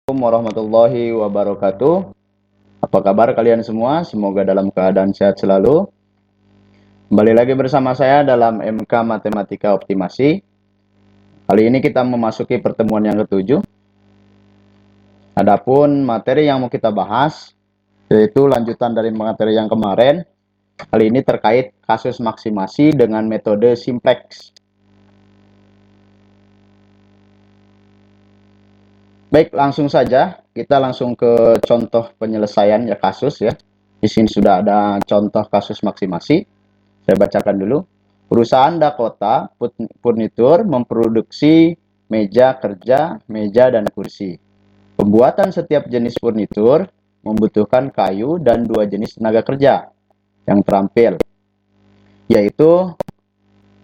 Assalamualaikum warahmatullahi wabarakatuh. Apa kabar kalian semua? Semoga dalam keadaan sehat selalu. Kembali lagi bersama saya dalam MK Matematika Optimasi. Kali ini kita memasuki pertemuan yang ketujuh. Adapun materi yang mau kita bahas, yaitu lanjutan dari materi yang kemarin. Kali ini terkait kasus maksimasi dengan metode simplex. Baik, langsung saja kita langsung ke contoh penyelesaian ya kasus ya. Di sini sudah ada contoh kasus maksimasi. Saya bacakan dulu. Perusahaan Dakota Furniture memproduksi meja kerja, meja, dan kursi. Pembuatan setiap jenis furnitur membutuhkan kayu dan dua jenis tenaga kerja yang terampil, yaitu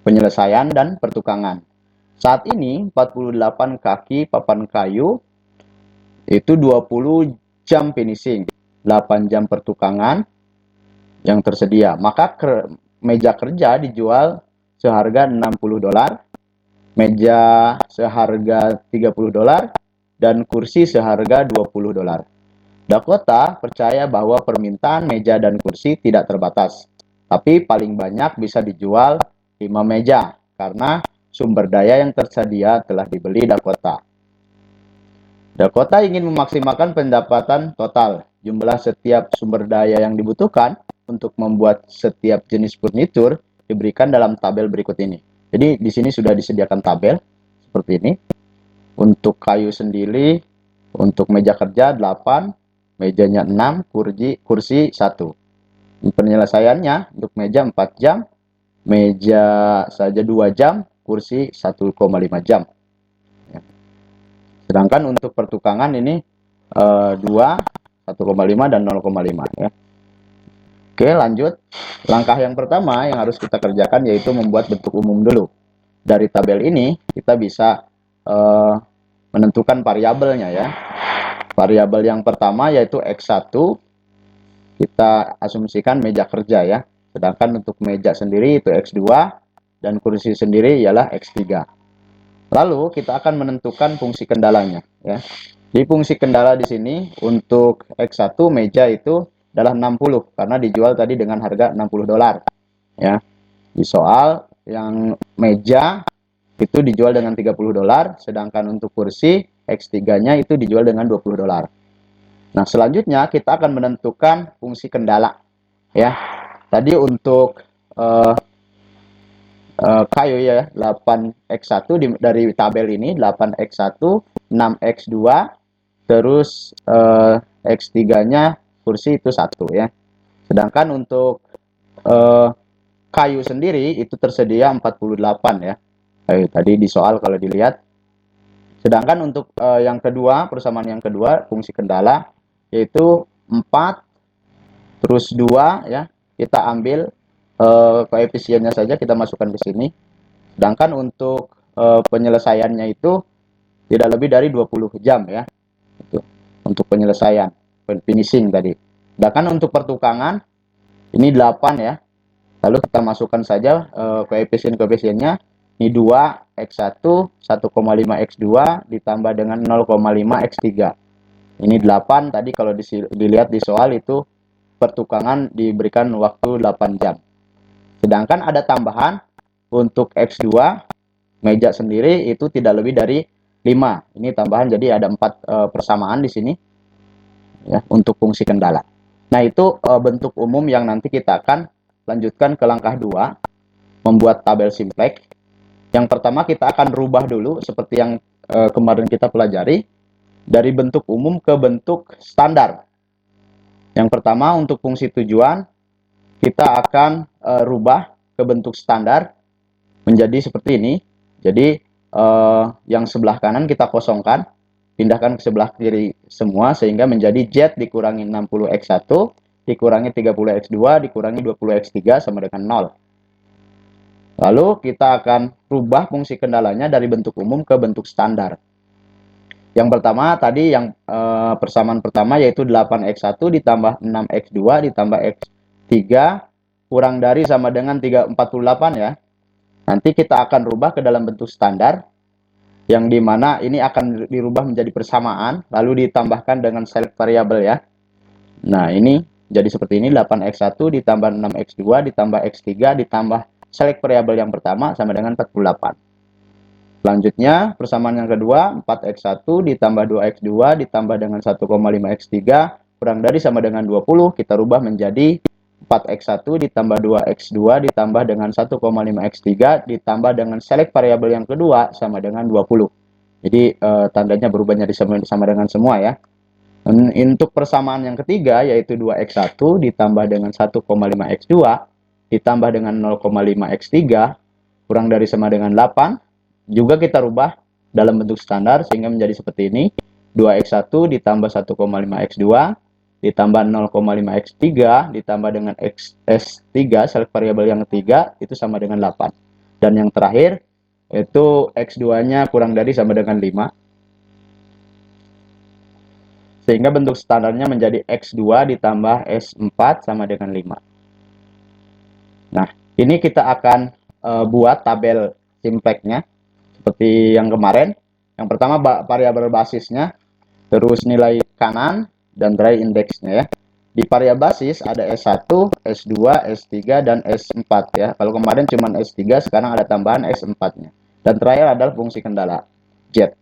penyelesaian dan pertukangan. Saat ini 48 kaki papan kayu itu 20 jam finishing, 8 jam pertukangan yang tersedia. Maka meja kerja dijual seharga $60, meja seharga $30, dan kursi seharga $20. Dakota percaya bahwa permintaan meja dan kursi tidak terbatas, tapi paling banyak bisa dijual 5 meja karena sumber daya yang tersedia telah dibeli Dakota. Dakota ingin memaksimalkan pendapatan total. Jumlah setiap sumber daya yang dibutuhkan untuk membuat setiap jenis furnitur diberikan dalam tabel berikut ini. Jadi di sini sudah disediakan tabel seperti ini. Untuk kayu sendiri, untuk meja kerja 8, mejanya 6, kursi 1. Penyelesaiannya untuk meja 4 jam, meja saja 2 jam, kursi 1,5 jam. Sedangkan untuk pertukangan ini 2, 1,5, dan 0,5 ya. Oke, lanjut. Langkah yang pertama yang harus kita kerjakan yaitu membuat bentuk umum dulu. Dari tabel ini kita bisa menentukan variabelnya ya. Variabel yang pertama yaitu X1, kita asumsikan meja kerja ya. Sedangkan untuk meja sendiri itu X2 dan kursi sendiri ialah X3. Lalu kita akan menentukan fungsi kendalanya ya. Di fungsi kendala di sini untuk X1 meja itu adalah 60 karena dijual tadi dengan harga $60 ya. Di soal yang meja itu dijual dengan $30, sedangkan untuk kursi X3-nya itu dijual dengan $20. Nah, selanjutnya kita akan menentukan fungsi kendala ya. Tadi untuk kayu ya 8x1 dari tabel ini 8x1, 6x2, terus x3-nya kursi itu 1 ya. Sedangkan untuk kayu sendiri itu tersedia 48 ya. Tadi di soal kalau dilihat. Sedangkan untuk yang kedua, persamaan yang kedua fungsi kendala yaitu 4 terus 2 ya. Kita ambil koefisiennya saja kita masukkan ke sini. Sedangkan untuk penyelesaiannya itu tidak lebih dari 20 jam ya. Itu untuk penyelesaian, finishing tadi. Sedangkan untuk pertukangan ini 8 ya. Lalu kita masukkan saja koefisien-koefisiennya. Ini 2 X1, 1,5 X2 ditambah dengan 0,5 X3. Ini 8 tadi kalau dilihat di soal itu pertukangan diberikan waktu 8 jam. Sedangkan ada tambahan untuk X2 meja sendiri itu tidak lebih dari 5. Ini tambahan jadi ada 4 persamaan di sini ya untuk fungsi kendala. Nah, itu bentuk umum yang nanti kita akan lanjutkan ke langkah 2, membuat tabel simplex. Yang pertama kita akan rubah dulu seperti yang kemarin kita pelajari dari bentuk umum ke bentuk standar. Yang pertama untuk fungsi tujuan kita akan rubah ke bentuk standar menjadi seperti ini. Jadi yang sebelah kanan kita kosongkan, pindahkan ke sebelah kiri semua sehingga menjadi Z dikurangi 60X1 dikurangi 30X2 dikurangi 20X3 sama dengan 0. Lalu kita akan rubah fungsi kendalanya dari bentuk umum ke bentuk standar. Yang pertama tadi yang persamaan pertama yaitu 8X1 ditambah 6X2 ditambah X3 kurang dari sama dengan 348 ya. Nanti kita akan rubah ke dalam bentuk standar. yang dimana ini akan dirubah menjadi persamaan, lalu ditambahkan dengan select variabel ya. Nah, ini jadi seperti ini, 8x1 ditambah 6x2 ditambah x3 ditambah select variabel yang pertama sama dengan 48. Selanjutnya, persamaan yang kedua, 4x1 ditambah 2x2 ditambah dengan 1,5x3 kurang dari sama dengan 20, kita rubah menjadi 4x1 ditambah 2x2 ditambah dengan 1,5x3 ditambah dengan select variabel yang kedua sama dengan 20. Jadi tandanya berubah jadi sama dengan semua ya. Untuk persamaan yang ketiga yaitu 2x1 ditambah dengan 1,5x2 ditambah dengan 0,5x3 kurang dari sama dengan 8. Juga kita rubah dalam bentuk standar sehingga menjadi seperti ini. 2x1 ditambah 1,5x2 ditambah 0,5x3 ditambah dengan s3 select variabel yang ketiga itu sama dengan 8. Dan yang terakhir itu x2-nya kurang dari sama dengan 5. Sehingga bentuk standarnya menjadi x2 ditambah s4 sama dengan 5. Nah, ini kita akan buat tabel simplex-nya seperti yang kemarin. Yang pertama variabel basisnya, terus nilai kanan, dan terakhir indeksnya ya. Di variabel basis ada S1, S2, S3, dan S4 ya. Kalau kemarin cuma S3, sekarang ada tambahan S4-nya. Dan terakhir adalah fungsi kendala Z.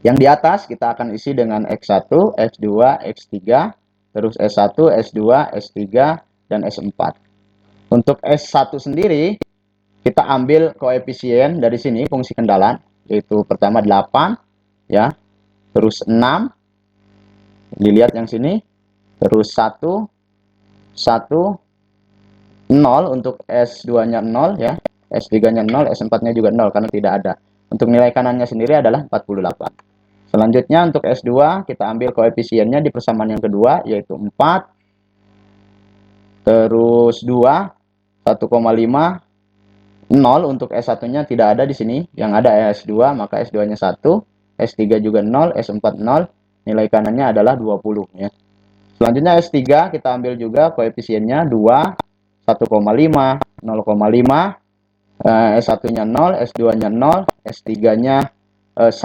Yang di atas kita akan isi dengan X1, X2, X3, terus S1, S2, S3, dan S4. Untuk S1 sendiri, kita ambil koefisien dari sini, fungsi kendala, yaitu pertama 8, ya, terus 6, dilihat yang sini, terus 1, 0 untuk S2-nya 0, ya, S3-nya 0, S4-nya juga 0, karena tidak ada. Untuk nilai kanannya sendiri adalah 48. Selanjutnya untuk S2 kita ambil koefisiennya di persamaan yang kedua yaitu 4 terus 2 1,5 0 untuk S1-nya tidak ada di sini, yang ada S2 maka S2-nya 1, S3 juga 0, S4 0, nilai kanannya adalah 20 ya. Selanjutnya S3 kita ambil juga koefisiennya 2 1,5 0,5 S1-nya 0, S2-nya 0, S3-nya 1,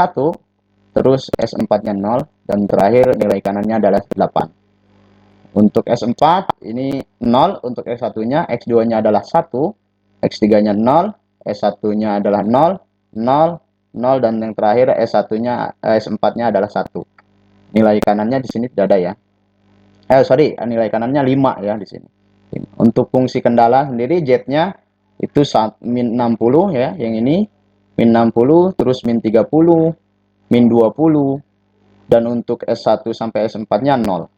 terus S4-nya 0, dan terakhir nilai kanannya adalah 8. Untuk S4 ini 0, untuk S1-nya, X2-nya adalah 1, X3-nya 0, S1-nya adalah 0, 0, 0, dan yang terakhir S1-nya, S4-nya adalah 1. Nilai kanannya di sini tidak ada ya. Nilai kanannya 5 ya di sini. Untuk fungsi kendala sendiri Z-nya itu min 60 ya, yang ini min 60, terus min 30, min 20, dan untuk S1 sampai S4-nya 0.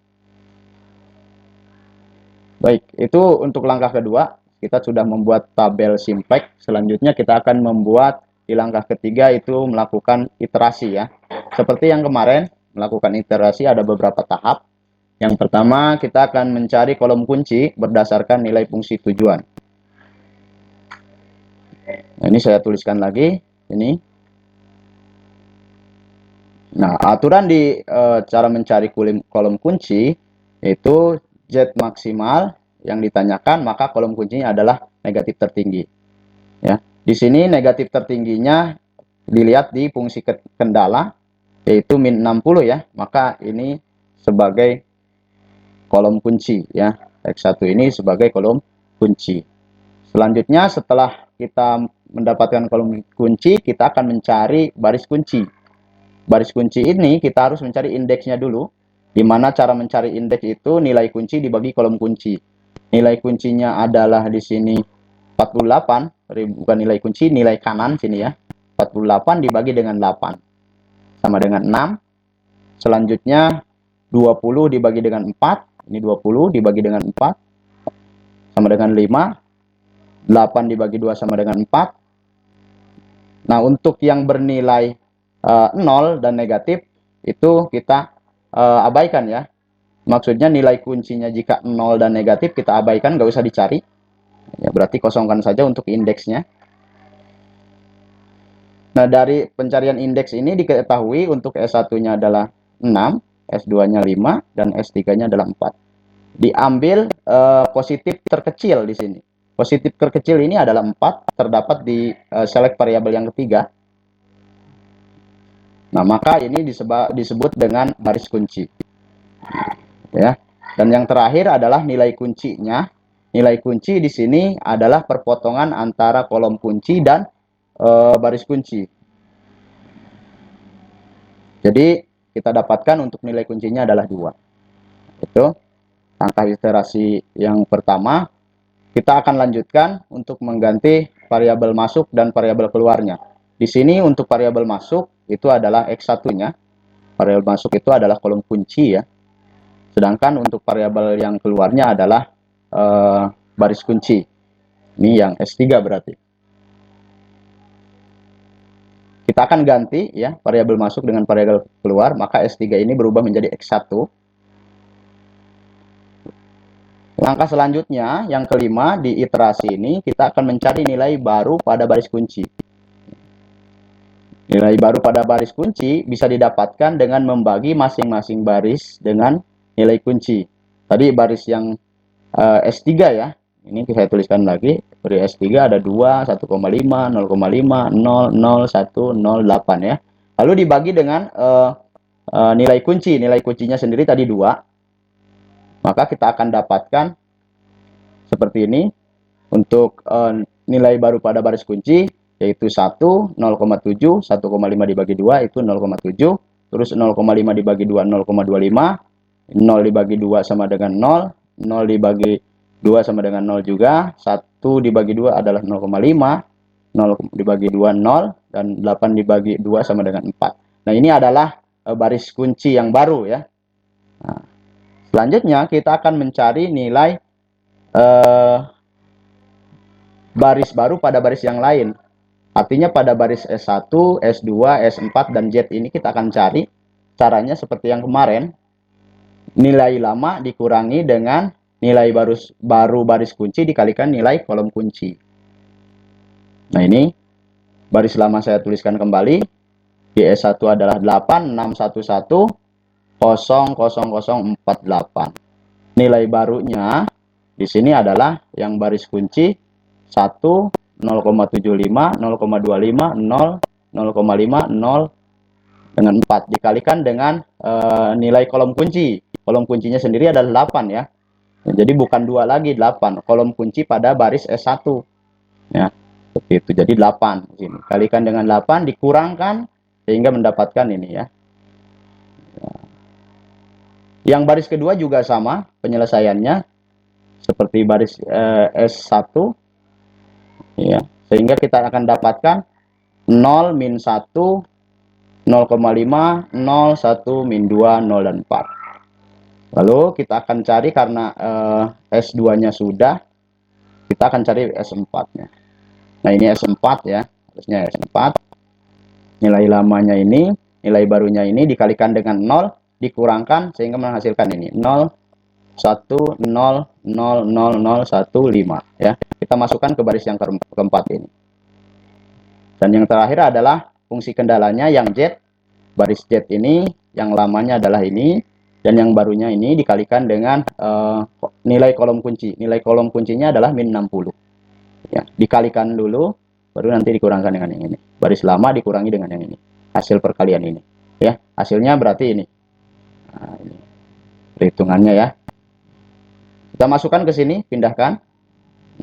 Baik, itu untuk langkah kedua, kita sudah membuat tabel simplex. Selanjutnya kita akan membuat di langkah ketiga itu melakukan iterasi ya. Seperti yang kemarin, melakukan iterasi ada beberapa tahap. Yang pertama, kita akan mencari kolom kunci berdasarkan nilai fungsi tujuan. Nah, ini saya tuliskan lagi, ini. Nah, aturan di cara mencari kolom kunci itu Z maksimal yang ditanyakan, maka kolom kuncinya adalah negatif tertinggi. Ya, di sini negatif tertingginya dilihat di fungsi kendala yaitu min 60 ya, maka ini sebagai kolom kunci ya. X1 ini sebagai kolom kunci. Selanjutnya setelah kita mendapatkan kolom kunci, kita akan mencari baris kunci. Baris kunci ini kita harus mencari indeksnya dulu. Di mana cara mencari indeks itu nilai kunci dibagi kolom kunci. Nilai kuncinya adalah di sini 48, bukan nilai kunci, nilai kanan sini ya. 48 dibagi dengan 8 sama dengan 6. Selanjutnya 20 dibagi dengan 4, ini 20 dibagi dengan 4 sama dengan 5. 8 dibagi 2 sama dengan 4. Nah, untuk yang bernilai 0 dan negatif itu kita abaikan ya. Maksudnya nilai kuncinya jika 0 dan negatif kita abaikan, nggak usah dicari. Ya, berarti kosongkan saja untuk indeksnya. Nah, dari pencarian indeks ini diketahui untuk S1-nya adalah 6, S2-nya 5, dan S3-nya adalah 4. Diambil positif terkecil di sini. Positif terkecil ini adalah 4, terdapat di select variabel yang ketiga. Nah, maka ini disebut dengan baris kunci. Ya. Dan yang terakhir adalah nilai kuncinya. Nilai kunci di sini adalah perpotongan antara kolom kunci dan baris kunci. Jadi kita dapatkan untuk nilai kuncinya adalah 2. Itu langkah iterasi yang pertama. Kita akan lanjutkan untuk mengganti variabel masuk dan variabel keluarnya. Di sini untuk variabel masuk itu adalah X1-nya. Variabel masuk itu adalah kolom kunci ya. Sedangkan untuk variabel yang keluarnya adalah baris kunci. Ini yang S3 berarti. Kita akan ganti ya variabel masuk dengan variabel keluar, maka S3 ini berubah menjadi X1. Langkah selanjutnya, yang kelima, di iterasi ini kita akan mencari nilai baru pada baris kunci. Nilai baru pada baris kunci bisa didapatkan dengan membagi masing-masing baris dengan nilai kunci. Tadi baris yang S3 ya, ini saya tuliskan lagi. Baris S3 ada 2, 1,5, 0,5, 0, 0, 1, 0, 8 ya. Lalu dibagi dengan nilai kunci. Nilai kuncinya sendiri tadi 2. Maka kita akan dapatkan seperti ini. Untuk nilai baru pada baris kunci yaitu 1, 0,7, 1,5 dibagi 2 itu 0,7, terus 0,5 dibagi 2 0,25, 0 dibagi 2 sama dengan 0, 0 dibagi 2 sama dengan 0 juga, 1 dibagi 2 adalah 0,5, 0 dibagi 2 0, dan 8 dibagi 2 sama dengan 4. Nah, ini adalah baris kunci yang baru ya. Nah, selanjutnya kita akan mencari nilai baris baru pada baris yang lain. Artinya pada baris S1, S2, S4, dan Z ini kita akan cari caranya seperti yang kemarin. Nilai lama dikurangi dengan nilai baru baris kunci dikalikan nilai kolom kunci. Nah, ini baris lama saya tuliskan kembali. Di S1 adalah 861100048. Nilai barunya di sini adalah yang baris kunci 1, 0,75, 0,25, 0, 0,5, 0 dengan 4 dikalikan dengan nilai kolom kunci. Kolom kuncinya sendiri adalah 8 ya. Jadi bukan 2 lagi, 8. Kolom kunci pada baris S1. Ya, seperti itu. Jadi 8 ini. Kalikan dengan 8 dikurangkan sehingga mendapatkan ini ya. Yang baris kedua juga sama penyelesaiannya seperti baris S1 ya. Sehingga kita akan dapatkan 0, min 1, 0,5, 0, 1, min 2, 0, dan 4. Lalu kita akan cari karena S2-nya sudah, kita akan cari S4-nya. Nah, ini S4 ya, harusnya S4. Nilai lamanya ini, nilai barunya ini dikalikan dengan 0, dikurangkan sehingga menghasilkan ini 0, 1, 0, 0, 0, 0, 1, 5 ya. Kita masukkan ke baris yang keempat ini. Dan yang terakhir adalah fungsi kendalanya yang Z. Baris Z ini yang lamanya adalah ini, dan yang barunya ini dikalikan dengan nilai kolom kunci. Nilai kolom kuncinya adalah min 60 ya. Dikalikan dulu baru nanti dikurangkan dengan yang ini. Baris lama dikurangi dengan yang ini, hasil perkalian ini ya. Hasilnya berarti ini. Nah, ini perhitungannya ya. Kita masukkan ke sini, pindahkan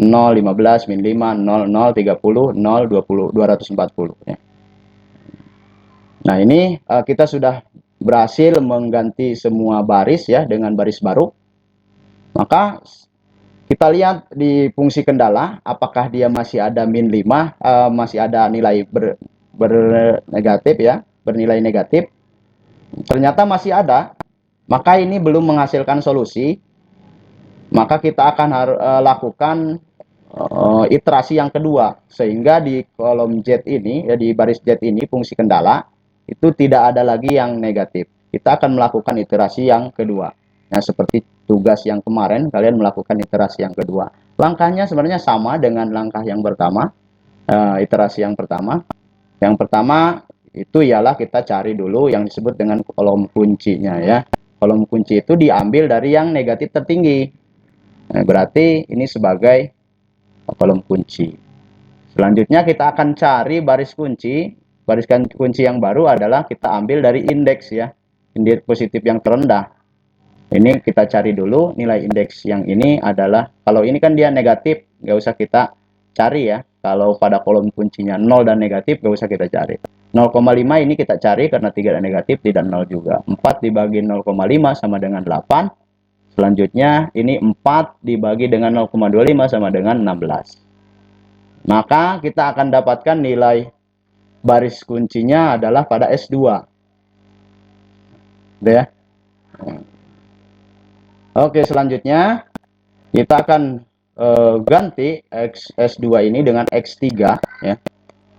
0, 15, min 5, 0, 0, 30, 0, 20, 240 ya. Nah, ini kita sudah berhasil mengganti semua baris ya dengan baris baru. Maka kita lihat di fungsi kendala apakah dia masih ada min 5, masih ada nilai bernegatif ya, bernilai negatif. Ternyata masih ada. Maka ini belum menghasilkan solusi. Maka kita akan lakukan iterasi yang kedua, sehingga di kolom Z ini ya, di baris Z ini fungsi kendala itu tidak ada lagi yang negatif. Kita akan melakukan iterasi yang kedua. Nah, seperti tugas yang kemarin, kalian melakukan iterasi yang kedua. Langkahnya sebenarnya sama dengan langkah yang pertama, iterasi yang pertama. Yang pertama itu ialah kita cari dulu yang disebut dengan kolom kuncinya ya. Kolom kunci itu diambil dari yang negatif tertinggi. Nah, berarti ini sebagai kolom kunci. Selanjutnya kita akan cari baris kunci baris kunci yang baru adalah kita ambil dari indeks ya, indeks positif yang terendah. Ini kita cari dulu nilai indeks yang ini adalah, kalau ini kan dia negatif, nggak usah kita cari ya. Kalau pada kolom kuncinya 0 dan negatif, nggak usah kita cari. 0,5 ini kita cari karena 3 dan negatif, tidak 0 juga. 4 dibagi 0,5 sama dengan 8. Selanjutnya ini 4 dibagi dengan 0,25 sama dengan 16. Maka kita akan dapatkan nilai baris kuncinya adalah pada S2. Udah ya. Oke, selanjutnya kita akan ganti S2 ini dengan X3 ya.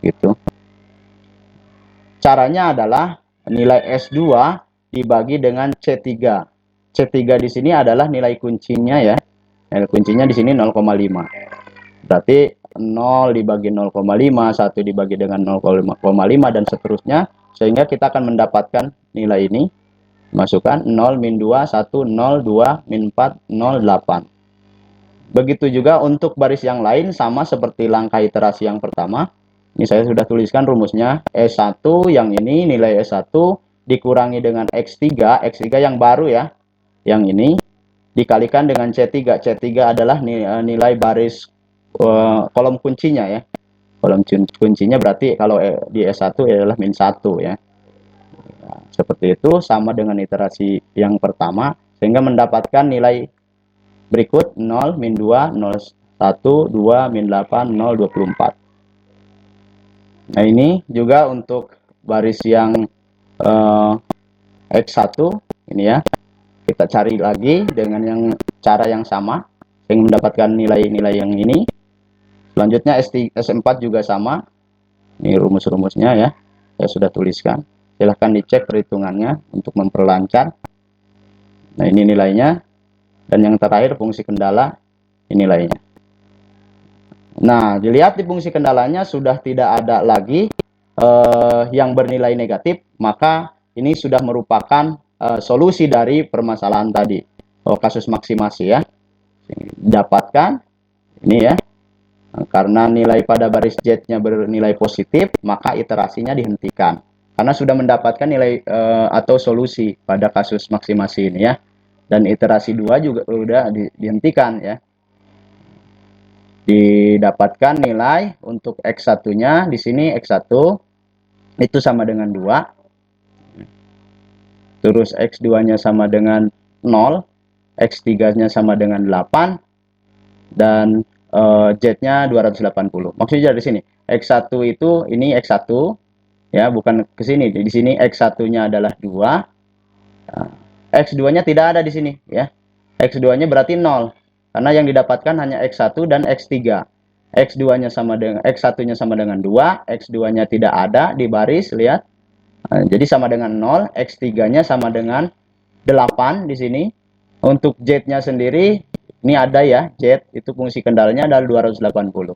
Gitu. Caranya adalah nilai S2 dibagi dengan C3. C3 di sini adalah nilai kuncinya ya. Nilai kuncinya di sini 0,5. Berarti 0 dibagi 0,5, 1 dibagi dengan 0,5 dan seterusnya, sehingga kita akan mendapatkan nilai ini. Masukkan 0, min 2, 1, 0, 2, min 4, 0, 8. Begitu juga untuk baris yang lain, sama seperti langkah iterasi yang pertama. Ini saya sudah tuliskan rumusnya. S1 yang ini, nilai S1 dikurangi dengan X3, X3 yang baru ya, yang ini, dikalikan dengan C3. C3 adalah nilai baris kolom kuncinya ya. Kolom kuncinya berarti kalau di S1 adalah min 1 ya. Nah, seperti itu, sama dengan iterasi yang pertama, sehingga mendapatkan nilai berikut 0, min 2, 0, 1, 2, min 8, 0, 24. Nah, ini juga untuk baris yang X1 ini ya. Kita cari lagi dengan cara yang sama, sehingga mendapatkan nilai-nilai yang ini. Selanjutnya S4 juga sama. Ini rumus-rumusnya ya. Saya sudah tuliskan. Silahkan dicek perhitungannya untuk memperlancar. Nah, ini nilainya. Dan yang terakhir fungsi kendala, ini nilainya. Nah, dilihat di fungsi kendalanya sudah tidak ada lagi yang bernilai negatif, maka ini sudah merupakan solusi dari permasalahan tadi. Kasus maksimasi ya. Dapatkan ini ya. Karena nilai pada baris Z-nya bernilai positif, maka iterasinya dihentikan. Karena sudah mendapatkan nilai atau solusi pada kasus maksimasi ini ya. Dan iterasi 2 juga sudah dihentikan ya. Didapatkan nilai untuk X1-nya di sini X1 itu sama dengan 2. Terus X2-nya sama dengan 0, X3-nya sama dengan 8 dan Z-nya 280. Maksudnya di sini X1 itu ini X1 ya, bukan ke sini. Di sini X1-nya adalah 2. Nah, X2-nya tidak ada di sini ya. X2-nya berarti 0. Karena yang didapatkan hanya X1 dan X3. X2-nya sama dengan X1-nya sama dengan 2, X2-nya tidak ada di baris, lihat. Nah, jadi sama dengan 0, X3-nya sama dengan 8 di sini. Untuk Z-nya sendiri ini ada ya, Z itu fungsi kendalanya adalah 280.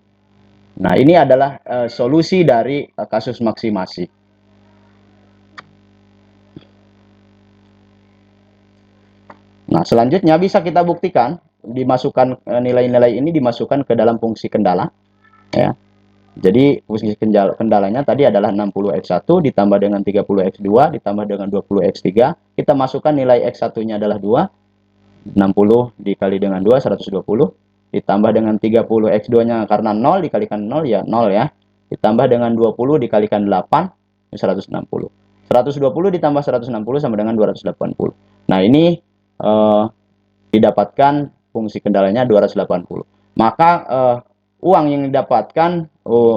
Nah, ini adalah solusi dari kasus maksimasi. Nah, selanjutnya bisa kita buktikan, dimasukkan nilai-nilai ini dimasukkan ke dalam fungsi kendala ya. Jadi fungsi kendalanya tadi adalah 60x1 ditambah dengan 30x2 ditambah dengan 20x3. Kita masukkan nilai x1-nya adalah 2. 60 dikali dengan 2 120 ditambah dengan 30x2-nya karena 0 dikalikan 0 ya 0 ya. Ditambah dengan 20 dikalikan 8 160. 120 ditambah 160 sama dengan 280. Nah, ini didapatkan fungsi kendalanya 280. Maka uang yang didapatkan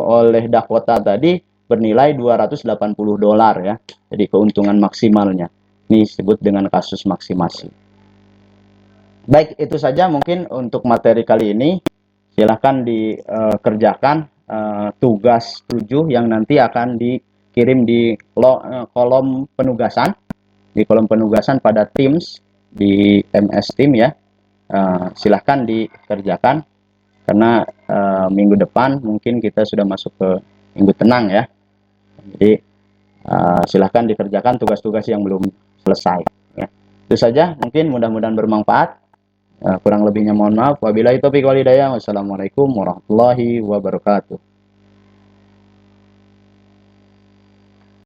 oleh Dakota tadi bernilai $280 ya. Jadi keuntungan maksimalnya. Ini disebut dengan kasus maksimasi. Baik, itu saja mungkin untuk materi kali ini. Silahkan dikerjakan tugas 7 yang nanti akan dikirim di kolom penugasan. Di kolom penugasan pada Teams di MS Team ya. Silahkan dikerjakan karena minggu depan mungkin kita sudah masuk ke minggu tenang ya. Jadi silahkan dikerjakan tugas-tugas yang belum selesai ya. Itu saja, mungkin mudah-mudahan bermanfaat. Kurang lebihnya mohon maaf. Wabillahi taufiq wal hidayah. Wassalamualaikum warahmatullahi wabarakatuh.